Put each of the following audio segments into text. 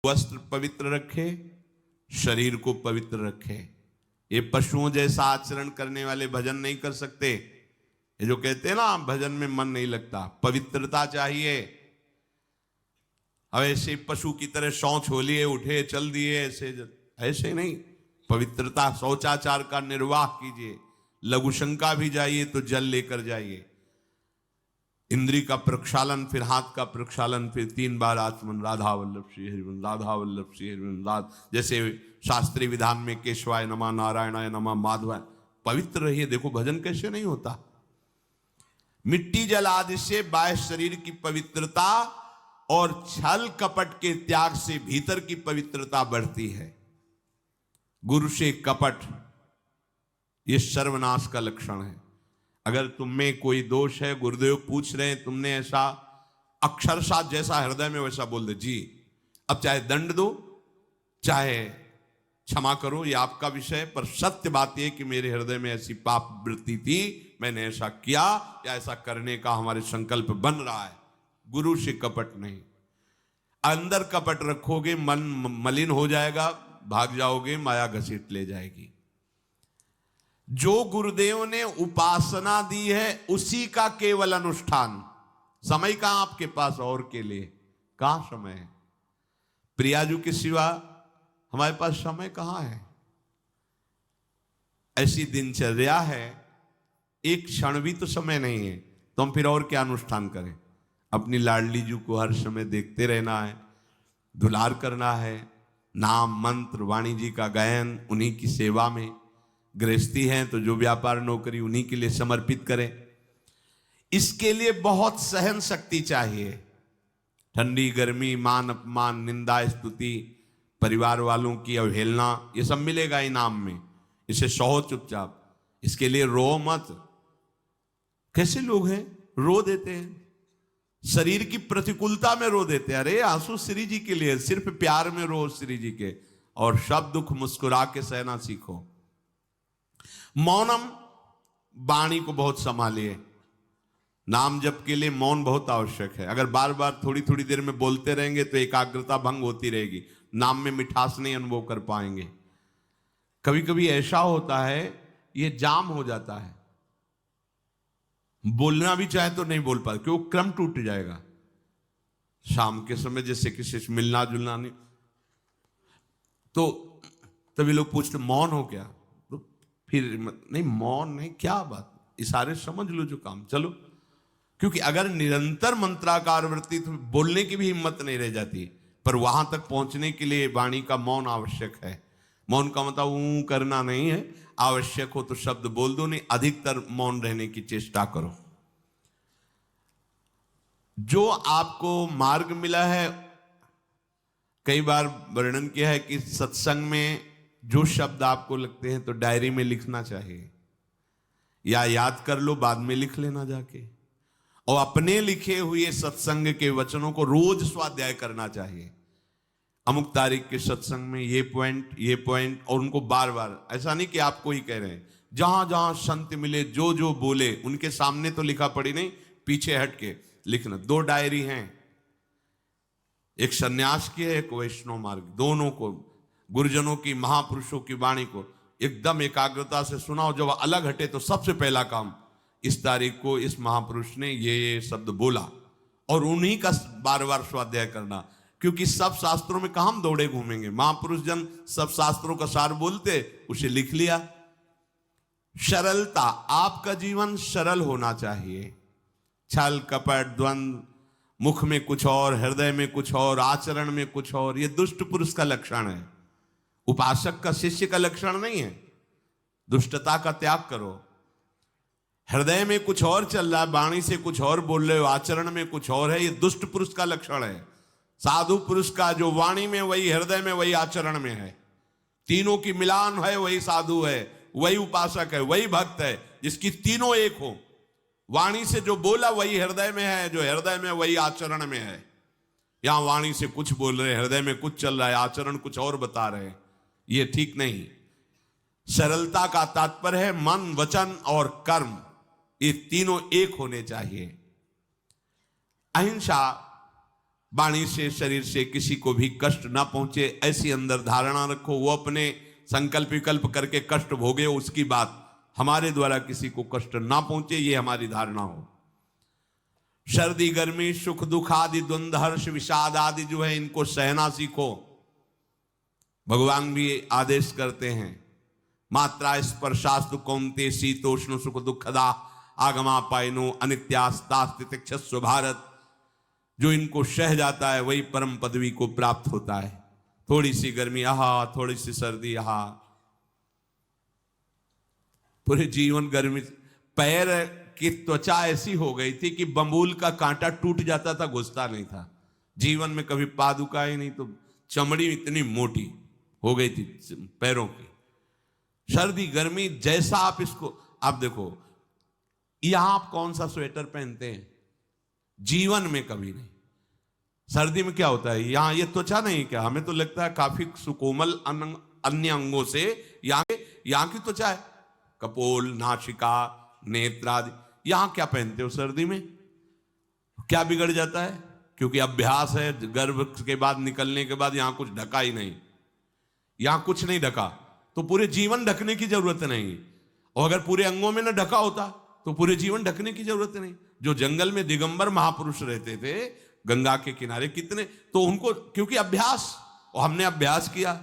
वस्त्र पवित्र रखे, शरीर को पवित्र रखे। ये पशुओं जैसा आचरण करने वाले भजन नहीं कर सकते। ये जो कहते हैं ना भजन में मन नहीं लगता, पवित्रता चाहिए। अब ऐसे पशु की तरह शौच हो लिए, उठे चल दिए, ऐसे नहीं। पवित्रता, शौचाचार का निर्वाह कीजिए। लघु शंका भी जाइए तो जल लेकर जाइए। इंद्री का प्रक्षालन, फिर हाथ का प्रक्षालन, फिर 3 बार आचमन, राधा वल्लभ श्री हरिवंश, राधा वल्लभ श्री हरिवंश, जैसे शास्त्रीय विधान में केशवाय नमः, नारायणाय नमः, माधवाय। पवित्र रहिए। देखो भजन कैसे नहीं होता। मिट्टी जल आदि से बाह्य शरीर की पवित्रता और छल कपट के त्याग से भीतर की पवित्रता बढ़ती है। गुरु से कपट, यह सर्वनाश का लक्षण है। अगर तुम में कोई दोष है, गुरुदेव पूछ रहे हैं, तुमने ऐसा अक्षरशः जैसा हृदय में वैसा बोल दे जी, अब चाहे दंड दो चाहे क्षमा करो, ये आपका विषय। पर सत्य बात यह कि मेरे हृदय में ऐसी पाप वृत्ति थी, मैंने ऐसा किया या ऐसा करने का हमारे संकल्प बन रहा है। गुरु से कपट नहीं। अंदर कपट रखोगे, मन मलिन हो जाएगा, भाग जाओगे, माया घसीट ले जाएगी। जो गुरुदेव ने उपासना दी है उसी का केवल अनुष्ठान। समय कहां आपके पास और के लिए? कहां समय है? प्रियाजू के सिवा हमारे पास समय कहां है? ऐसी दिनचर्या है, एक क्षण भी तो समय नहीं है, तो हम फिर और क्या अनुष्ठान करें? अपनी लाडली जू को हर समय देखते रहना है, दुलार करना है, नाम मंत्र वाणी जी का गायन, उन्हीं की सेवा में। गृहस्थी हैं तो जो व्यापार नौकरी उन्हीं के लिए समर्पित करें। इसके लिए बहुत सहन शक्ति चाहिए। ठंडी गर्मी, मान अपमान, निंदा स्तुति, परिवार वालों की अवहेलना, ये सब मिलेगा इनाम में। इसे सहो चुपचाप, इसके लिए रो मत। कैसे लोग हैं, रो देते हैं, शरीर की प्रतिकूलता में रो देते हैं। अरे आंसू श्री जी के लिए, सिर्फ प्यार में रो श्री जी के, और सब दुख मुस्कुरा के सहना सीखो। मौनम, वाणी को बहुत संभालिए। नाम जप के लिए मौन बहुत आवश्यक है। अगर बार बार थोड़ी थोड़ी देर में बोलते रहेंगे तो एकाग्रता भंग होती रहेगी, नाम में मिठास नहीं अनुभव कर पाएंगे। कभी कभी ऐसा होता है, ये जाम हो जाता है, बोलना भी चाहे तो नहीं बोल पाते, क्यों? क्रम टूट जाएगा। शाम के समय जैसे किसी से मिलना जुलना नहीं, तो तभी लोग पूछते मौन हो क्या? तो फिर नहीं, मौन नहीं, क्या बात, इशारे समझ लो जो काम, चलो। क्योंकि अगर निरंतर मंत्राकार वृत्ति तो बोलने की भी हिम्मत नहीं रह जाती। पर वहां तक पहुंचने के लिए वाणी का मौन आवश्यक है। मौन का मतलब ऊ करना नहीं है, आवश्यक हो तो शब्द बोल दो, नहीं अधिकतर मौन रहने की चेष्टा करो। जो आपको मार्ग मिला है, कई बार वर्णन किया है कि सत्संग में जो शब्द आपको लगते हैं तो डायरी में लिखना चाहिए, या याद कर लो, बाद में लिख लेना जाके। और अपने लिखे हुए सत्संग के वचनों को रोज स्वाध्याय करना चाहिए। अमुक तारीख के सत्संग में ये पॉइंट, और उनको बार बार, ऐसा नहीं कि आपको ही कह रहे हैं, जहां जहां संत मिले जो जो बोले उनके सामने तो लिखा पड़ी नहीं, पीछे हट के लिखना। 2 डायरी हैं, एक सन्यास की है, एक वैष्णव मार्ग। दोनों को, गुरुजनों की, महापुरुषों की वाणी को एकदम एकाग्रता से सुनाओ। जब अलग हटे तो सबसे पहला काम, इस तारीख को इस महापुरुष ने ये शब्द बोला, और उन्हीं का बार बार स्वाध्याय करना। क्योंकि सब शास्त्रों में कहां हम दौड़े घूमेंगे, महापुरुष जन सब शास्त्रों का सार बोलते, उसे लिख लिया। सरलता, आपका जीवन सरल होना चाहिए। छल कपट द्वंद्व, मुख में कुछ और, हृदय में कुछ और, आचरण में कुछ और, यह दुष्ट पुरुष का लक्षण है। उपासक का, शिष्य का लक्षण नहीं है। दुष्टता का त्याग करो। हृदय में कुछ और चल रहा है, वाणी से कुछ और बोल रहे हो, आचरण में कुछ और है, यह दुष्ट पुरुष का लक्षण है। साधु पुरुष का जो वाणी में वही, हृदय में वही, आचरण में है, तीनों की मिलान है, वही साधु है, वही उपासक है, वही भक्त है, जिसकी तीनों एक हो। वाणी से जो बोला वही हृदय में है, जो हृदय में वही आचरण में है। यहां वाणी से कुछ बोल रहे, हृदय में कुछ चल रहा है, आचरण कुछ और बता रहे, ये ठीक नहीं। सरलता का तात्पर्य है मन, वचन और कर्म, ये तीनों एक होने चाहिए। अहिंसा, वाणी से शरीर से किसी को भी कष्ट ना पहुंचे, ऐसी अंदर धारणा रखो। वो अपने संकल्प विकल्प करके कष्ट भोगे, उसकी बात, हमारे द्वारा किसी को कष्ट ना पहुंचे, ये हमारी धारणा हो। सर्दी गर्मी सुख दुख आदि द्वंद्व हर्ष विषाद आदि जो है, इनको सहना सीखो। भगवान भी आदेश करते हैं, मात्रा स्पर्शास्तु कौन्ते शीतोष्ण सुख दुखदा आगमा पायनो अनित्यास्तास्तितिक्षस्व भारत। जो इनको सह जाता है वही परम पदवी को प्राप्त होता है। थोड़ी सी गर्मी आहा, थोड़ी सी सर्दी आहा, पूरे जीवन गर्मी। पैर की त्वचा ऐसी हो गई थी कि बंबूल का कांटा टूट जाता था, घुसता नहीं था। जीवन में कभी पादुका ही नहीं, तो चमड़ी इतनी मोटी हो गई थी पैरों की। सर्दी गर्मी जैसा आप इसको, आप देखो यहां आप कौन सा स्वेटर पहनते हैं, जीवन में कभी नहीं। सर्दी में क्या होता है, यहां ये त्वचा नहीं क्या, हमें तो लगता है काफी सुकोमल अन्य अंगों से यहां की त्वचा है, कपोल नासिका नेत्र आदि। यहां क्या पहनते हो सर्दी में, क्या बिगड़ जाता है, क्योंकि अभ्यास है, गर्भ के बाद निकलने के बाद यहां कुछ ढका ही नहीं, यहां कुछ नहीं ढका, तो पूरे जीवन ढकने की जरूरत नहीं। और अगर पूरे अंगों में न ढका होता तो पूरे जीवन ढकने की जरूरत नहीं। जो जंगल में दिगंबर महापुरुष रहते थे गंगा के किनारे, कितने, तो उनको क्योंकि अभ्यास, और हमने अभ्यास किया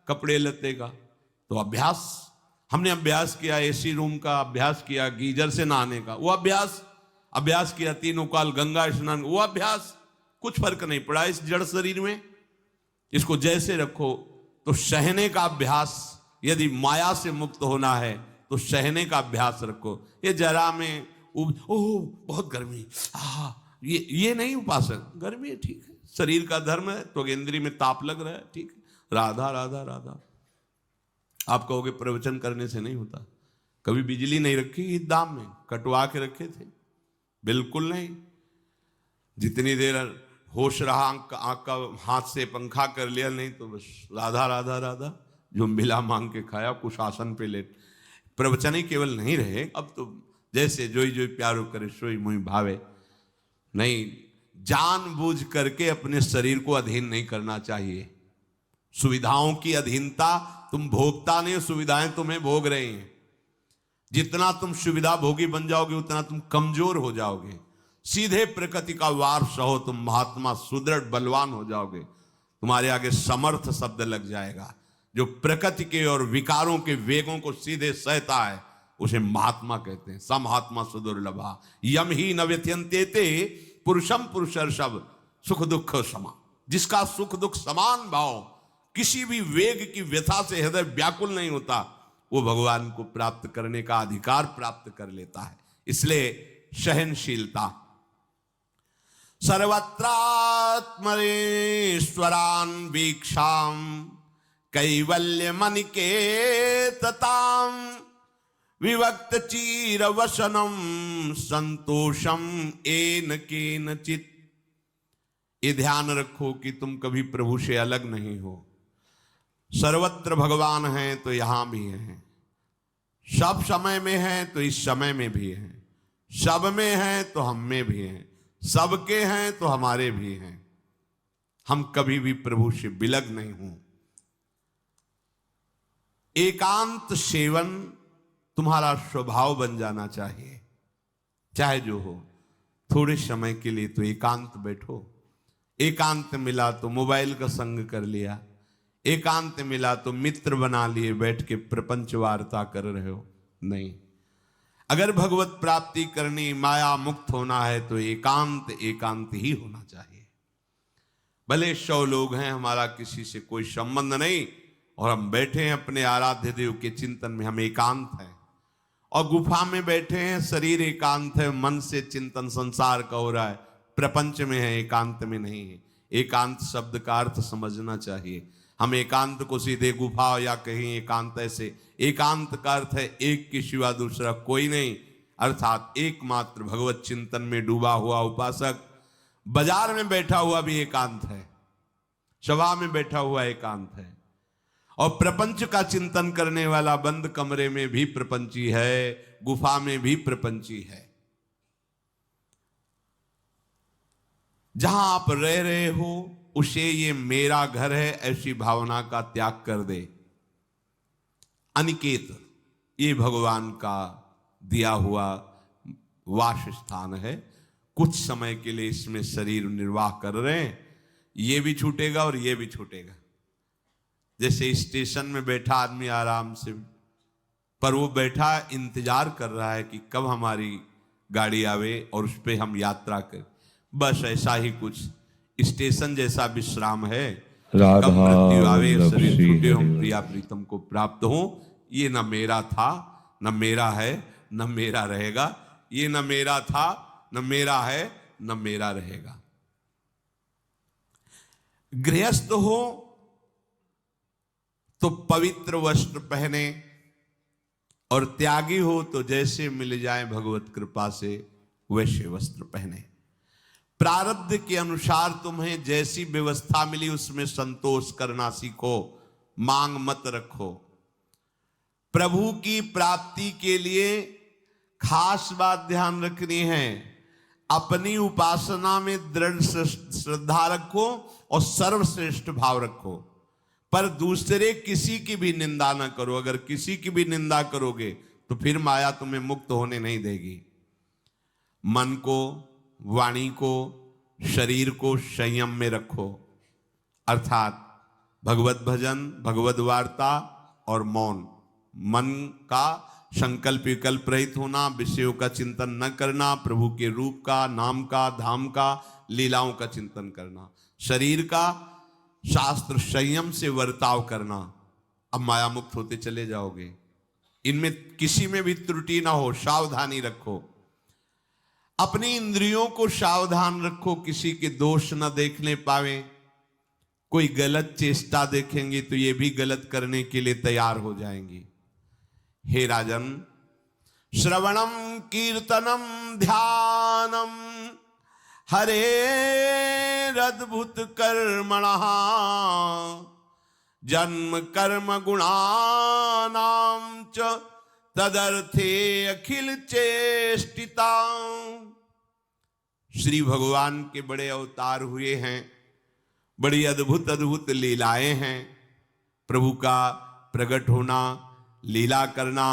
कपड़े लत्ते का, तो अभ्यास, हमने अभ्यास किया एसी रूम का, अभ्यास किया गीजर से नहाने का, वो अभ्यास किया तीनों काल गंगा स्नान, वो अभ्यास, कुछ फर्क नहीं पड़ा इस जड़ शरीर में। इसको जैसे रखो। तो सहने का अभ्यास, यदि माया से मुक्त होना है तो सहने का अभ्यास रखो। ये जरा में ओह बहुत गर्मी, ये नहीं उपासक, गर्मी है ठीक है, शरीर का धर्म है, तो इंद्री में ताप लग रहा है ठीक है, राधा राधा राधा। आप कहोगे प्रवचन करने से नहीं होता। कभी बिजली नहीं रखी इस दाम में, कटवा के रखे थे, बिल्कुल नहीं। जितनी देर होश रहा आंख का हाथ से पंखा कर लिया, नहीं तो बस राधा राधा राधा, जो मिला मांग के खाया, कुछ आसन पे लेट। प्रवचन ही केवल नहीं रहे, अब तो जैसे जोई जोई प्यारो करे सोई मोहि भावे। नहीं, जानबूझ करके अपने शरीर को अधीन नहीं करना चाहिए। सुविधाओं की अधीनता, तुम भोगता नहीं, सुविधाएं तुम्हें भोग रही हैं। जितना तुम सुविधा भोगी बन जाओगे उतना तुम कमजोर हो जाओगे। सीधे प्रकृति का वार सहो, तुम महात्मा सुदृढ़ बलवान हो जाओगे। तुम्हारे आगे समर्थ शब्द लग जाएगा। जो प्रकृति के और विकारों के वेगों को सीधे सहता है उसे महात्मा कहते हैं। समहात्मा सुदुर्लभा यम ही न व्यथयन्ते पुरुषम पुरुषर्षभ सुख दुख समा। जिसका सुख दुख समान भाव, किसी भी वेग की व्यथा से हृदय व्याकुल नहीं होता, वो भगवान को प्राप्त करने का अधिकार प्राप्त कर लेता है। इसलिए सहनशीलता। सर्वत्रात्मरेश्वरान वीक्षाम कैवल्य मनिकेतताम विवक्त चीर वसनम संतोषम एन केनचित। ये ध्यान रखो कि तुम कभी प्रभु से अलग नहीं हो। सर्वत्र भगवान हैं तो यहां भी हैं, सब समय में हैं तो इस समय में भी हैं, सब में हैं तो हम में भी हैं, सबके हैं तो हमारे भी हैं। हम कभी भी प्रभु से विलग नहीं हूं। एकांत सेवन तुम्हारा स्वभाव बन जाना चाहिए। चाहे जो हो, थोड़े समय के लिए तो एकांत बैठो। एकांत मिला तो मोबाइल का संग कर लिया, एकांत मिला तो मित्र बना लिए, बैठ के प्रपंच वार्ता कर रहे हो। नहीं, अगर भगवत प्राप्ति करनी, माया मुक्त होना है तो एकांत एकांत ही होना चाहिए। भले 100 लोग हैं, हमारा किसी से कोई संबंध नहीं, और हम बैठे हैं अपने आराध्य देव के चिंतन में, हम एकांत हैं। और गुफा में बैठे हैं, शरीर एकांत है, मन से चिंतन संसार का हो रहा है, प्रपंच में है, एकांत में नहीं है। एकांत शब्द का अर्थ समझना चाहिए। हम एकांत को सीधे गुफा या कहीं एकांत, ऐसे एकांत का अर्थ है एक के सिवा दूसरा कोई नहीं, अर्थात एकमात्र भगवत चिंतन में डूबा हुआ उपासक। बाजार में बैठा हुआ भी एकांत है, सभा में बैठा हुआ एकांत है, और प्रपंच का चिंतन करने वाला बंद कमरे में भी प्रपंची है, गुफा में भी प्रपंची है। जहां आप रह रहे हो उसे ये मेरा घर है ऐसी भावना का त्याग कर दे। अनिकेत ये भगवान का दिया हुआ वास स्थान है। कुछ समय के लिए इसमें शरीर निर्वाह कर रहे हैं, ये भी छूटेगा और ये भी छूटेगा। जैसे स्टेशन में बैठा आदमी आराम से, पर वो बैठा इंतजार कर रहा है कि कब हमारी गाड़ी आवे और उस पर हम यात्रा करें। बस ऐसा ही कुछ स्टेशन जैसा विश्राम है। कब मृत्यु आवे, शरीर छूटे, हम प्रिया प्रीतम को प्राप्त हो। ये न मेरा था, न मेरा है, न मेरा रहेगा। ये न मेरा था, न मेरा है, न मेरा रहेगा। गृहस्थ हो तो पवित्र वस्त्र पहने, और त्यागी हो तो जैसे मिल जाए भगवत कृपा से वैसे वस्त्र पहने। प्रारब्ध के अनुसार तुम्हें जैसी व्यवस्था मिली उसमें संतोष करना सीखो, मांग मत रखो। प्रभु की प्राप्ति के लिए खास बात ध्यान रखनी है, अपनी उपासना में दृढ़ श्रद्धा रखो और सर्वश्रेष्ठ भाव रखो, पर दूसरे किसी की भी निंदा न करो। अगर किसी की भी निंदा करोगे तो फिर माया तुम्हें मुक्त होने नहीं देगी। मन को, वाणी को, शरीर को संयम में रखो, अर्थात भगवत भजन, भगवत वार्ता और मौन। मन का संकल्प विकल्प रहित होना, विषयों का चिंतन न करना, प्रभु के रूप का, नाम का, धाम का, लीलाओं का चिंतन करना। शरीर का शास्त्र संयम से वर्ताव करना। अब माया मुक्त होते चले जाओगे। इनमें किसी में भी त्रुटि ना हो, सावधानी रखो। अपनी इंद्रियों को सावधान रखो, किसी के दोष न देखने पावे। कोई गलत चेष्टा देखेंगे तो ये भी गलत करने के लिए तैयार हो जाएंगी। हे राजन, श्रवणम कीर्तनम ध्यानम हरेरद्भुत कर्मणः जन्म कर्म गुणानां च तदर्थे अखिल चेष्टिता। श्री भगवान के बड़े अवतार हुए हैं, बड़ी अद्भुत अद्भुत लीलाएं हैं। प्रभु का प्रकट होना, लीला करना,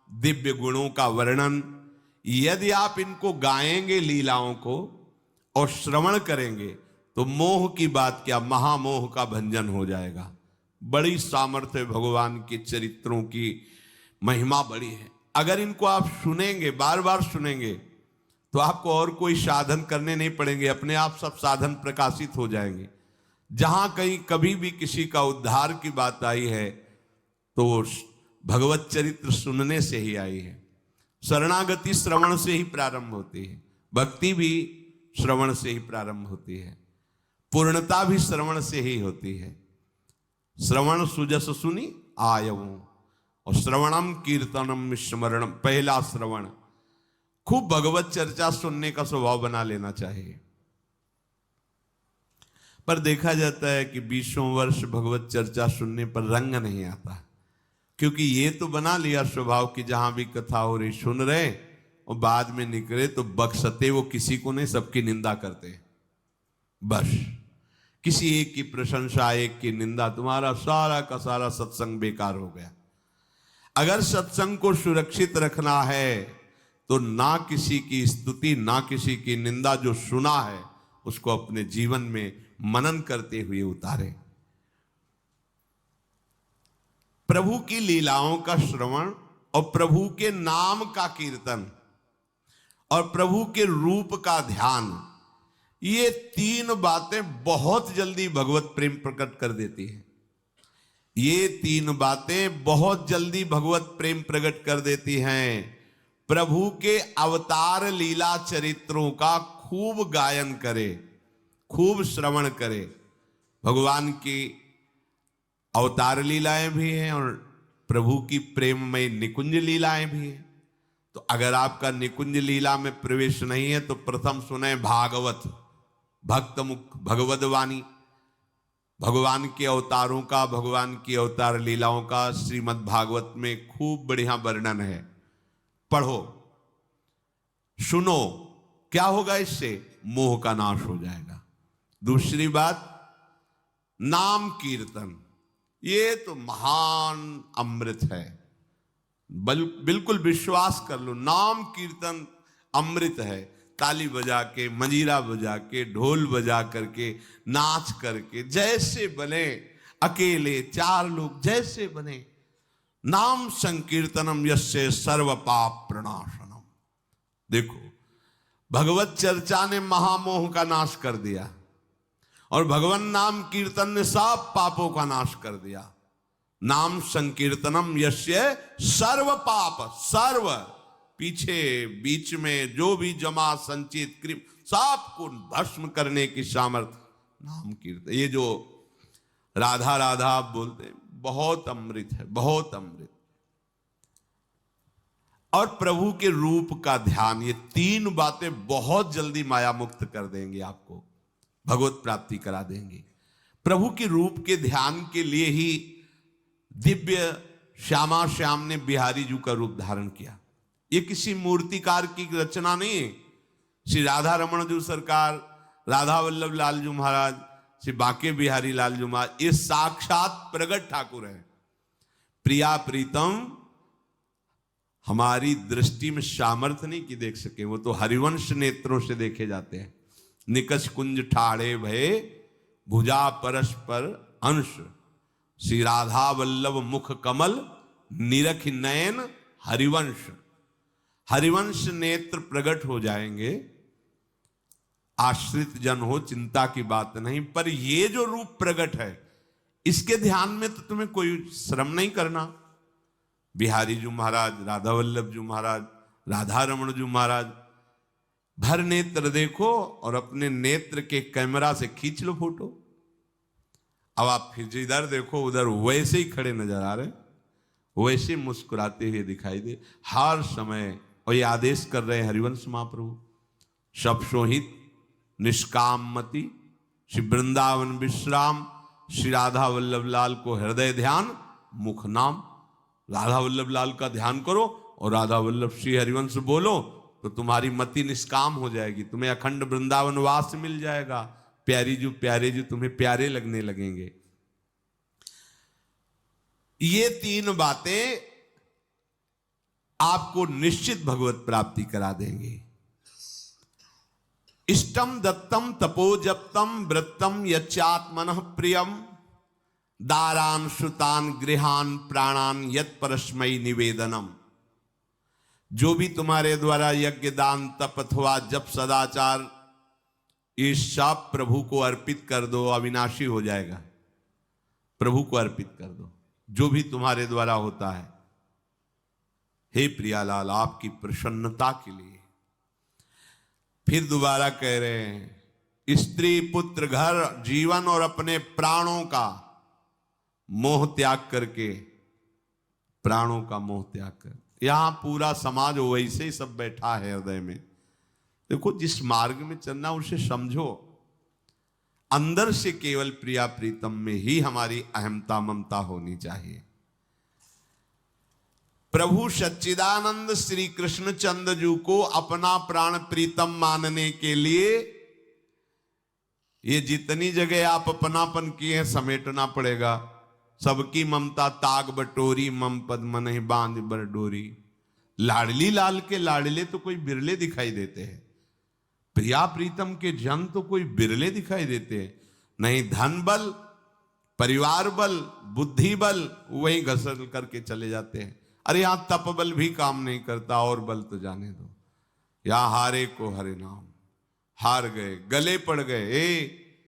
दिव्य गुणों का वर्णन। यदि आप इनको गाएंगे लीलाओं को और श्रवण करेंगे तो मोह की बात क्या, महामोह का भंजन हो जाएगा। बड़ी सामर्थ्य भगवान के चरित्रों की, महिमा बड़ी है। अगर इनको आप सुनेंगे, बार बार सुनेंगे, तो आपको और कोई साधन करने नहीं पड़ेंगे, अपने आप सब साधन प्रकाशित हो जाएंगे। जहां कहीं कभी भी किसी का उद्धार की बात आई है तो भगवत चरित्र सुनने से ही आई है। शरणागति श्रवण से ही प्रारंभ होती है, भक्ति भी श्रवण से ही प्रारंभ होती है, पूर्णता भी श्रवण से ही होती है। श्रवण सुजस सुनी आयऊ, और श्रवणम कीर्तनम स्मरणम। पहला श्रवण, खूब भगवत चर्चा सुनने का स्वभाव बना लेना चाहिए। पर देखा जाता है कि 20 वर्ष भगवत चर्चा सुनने पर रंग नहीं आता, क्योंकि ये तो बना लिया स्वभाव कि जहां भी कथा हो रही सुन रहे, और बाद में निकले तो बख्शते वो किसी को नहीं, सबकी निंदा करते। बस किसी एक की प्रशंसा, एक की निंदा, तुम्हारा सारा का सारा सत्संग बेकार हो गया। अगर सत्संग को सुरक्षित रखना है तो ना किसी की स्तुति, ना किसी की निंदा, जो सुना है उसको अपने जीवन में मनन करते हुए उतारे। प्रभु की लीलाओं का श्रवण और प्रभु के नाम का कीर्तन और प्रभु के रूप का ध्यान, ये 3 बातें बहुत जल्दी भगवत प्रेम प्रकट कर देती है। ये 3 बातें बहुत जल्दी भगवत प्रेम प्रकट कर देती हैं। प्रभु के अवतार लीला चरित्रों का खूब गायन करे, खूब श्रवण करे। भगवान की अवतार लीलाएं भी हैं और प्रभु की प्रेममय निकुंज लीलाएं भी हैं। तो अगर आपका निकुंज लीला में प्रवेश नहीं है तो प्रथम सुने भागवत, भक्त मुख भगवद वाणी। भगवान के अवतारों का, भगवान की अवतार लीलाओं का श्रीमद् भागवत में खूब बढ़िया वर्णन है। पढ़ो, सुनो, क्या होगा इससे? मोह का नाश हो जाएगा। दूसरी बात, नाम कीर्तन, ये तो महान अमृत है। बिल्कुल विश्वास कर लो, नाम कीर्तन अमृत है। ताली बजा के, मंजीरा बजा के, ढोल बजा करके, नाच करके, जैसे बने, अकेले, चार लोग, जैसे बने, नाम संकीर्तनम यस्य सर्व पाप प्रणाशनम। देखो, भगवत चर्चा ने महामोह का नाश कर दिया और भगवान नाम कीर्तन ने सब पापों का नाश कर दिया। नाम संकीर्तनम यस्य सर्व पाप, सर्व, पीछे बीच में जो भी जमा संचित कृम, सबको भस्म करने की सामर्थ्य नाम कीर्तन। ये जो राधा राधा आप बोलते हैं, बहुत अमृत है, बहुत अमृत। और प्रभु के रूप का ध्यान, ये तीन बातें बहुत जल्दी माया मुक्त कर देंगे, आपको भगवत प्राप्ति करा देंगे। प्रभु के रूप के ध्यान के लिए ही दिव्य श्यामा श्याम ने बिहारी जी का रूप धारण किया। ये किसी मूर्तिकार की रचना नहीं है। श्री राधा रमण जी सरकार, राधा वल्लभ लाल जी महाराज, श्री बाके बिहारी लाल जी महाराज, ये साक्षात प्रगट ठाकुर है। प्रिया प्रीतम हमारी दृष्टि में सामर्थ्य नहीं कि देख सके, वो तो हरिवंश नेत्रों से देखे जाते हैं। निकष कुंज ठाड़े भये भुजा परस्पर अंश, श्री राधा वल्लभ मुख कमल निरख नयन हरिवंश। हरिवंश नेत्र प्रकट हो जाएंगे, आश्रित जन हो, चिंता की बात नहीं। पर ये जो रूप प्रकट है, इसके ध्यान में तो तुम्हें कोई श्रम नहीं करना। बिहारी जी महाराज, राधा वल्लभ जी महाराज, राधा रमण जी महाराज, भर नेत्र देखो और अपने नेत्र के कैमरा से खींच लो फोटो। अब आप फिर इधर देखो, उधर वैसे ही खड़े नजर आ रहे, वैसे मुस्कुराते हुए दिखाई दे हर समय। और ये आदेश कर रहे हैं हरिवंश महाप्रभु, सब सोहित निष्काम मति, श्री वृंदावन विश्राम, श्री राधा वल्लभ लाल को हृदय ध्यान मुख नाम। राधा वल्लभ लाल का ध्यान करो और राधा वल्लभ श्री हरिवंश बोलो, तो तुम्हारी मति निष्काम हो जाएगी, तुम्हें अखंड वृंदावन वास मिल जाएगा। प्यारे जो तुम्हें प्यारे लगने लगेंगे। ये तीन बातें आपको निश्चित भगवत प्राप्ति करा देंगे। इष्टम दत्तम तपोजप्तम वृत्तम यच्चात्मनः प्रियम, दारान श्रुतान गृहान प्राणान यत् परस्मै निवेदनम। जो भी तुम्हारे द्वारा यज्ञ दान तप अथवा जप सदाचार, ये सब प्रभु को अर्पित कर दो, अविनाशी हो जाएगा। प्रभु को अर्पित कर दो जो भी तुम्हारे द्वारा होता है। हे प्रियालाल, आपकी प्रसन्नता के लिए। फिर दोबारा कह रहे हैं, स्त्री पुत्र घर जीवन और अपने प्राणों का मोह त्याग करके, प्राणों का मोह त्याग कर। यहां पूरा समाज वैसे ही सब बैठा है हृदय में। देखो, जिस मार्ग में चलना उसे समझो। अंदर से केवल प्रिया प्रीतम में ही हमारी अहमता ममता होनी चाहिए। प्रभु सच्चिदानंद श्री कृष्ण चंद्र जी को अपना प्राण प्रीतम मानने के लिए ये जितनी जगह आप अपनापन किए हैं समेटना पड़ेगा। सबकी ममता ताग बटोरी, मम पद मन बांध बर डोरी। लाडली लाल के लाडले तो कोई बिरले दिखाई देते हैं, प्रिया प्रीतम के जन तो कोई बिरले दिखाई देते हैं। नहीं धन बल, परिवार बल, बुद्धि बल, वही घसर करके चले जाते हैं। अरे यहां तप बल भी काम नहीं करता, और बल तो जाने दो। यहां हारे को हरे नाम, हार गए, गले पड़ गए।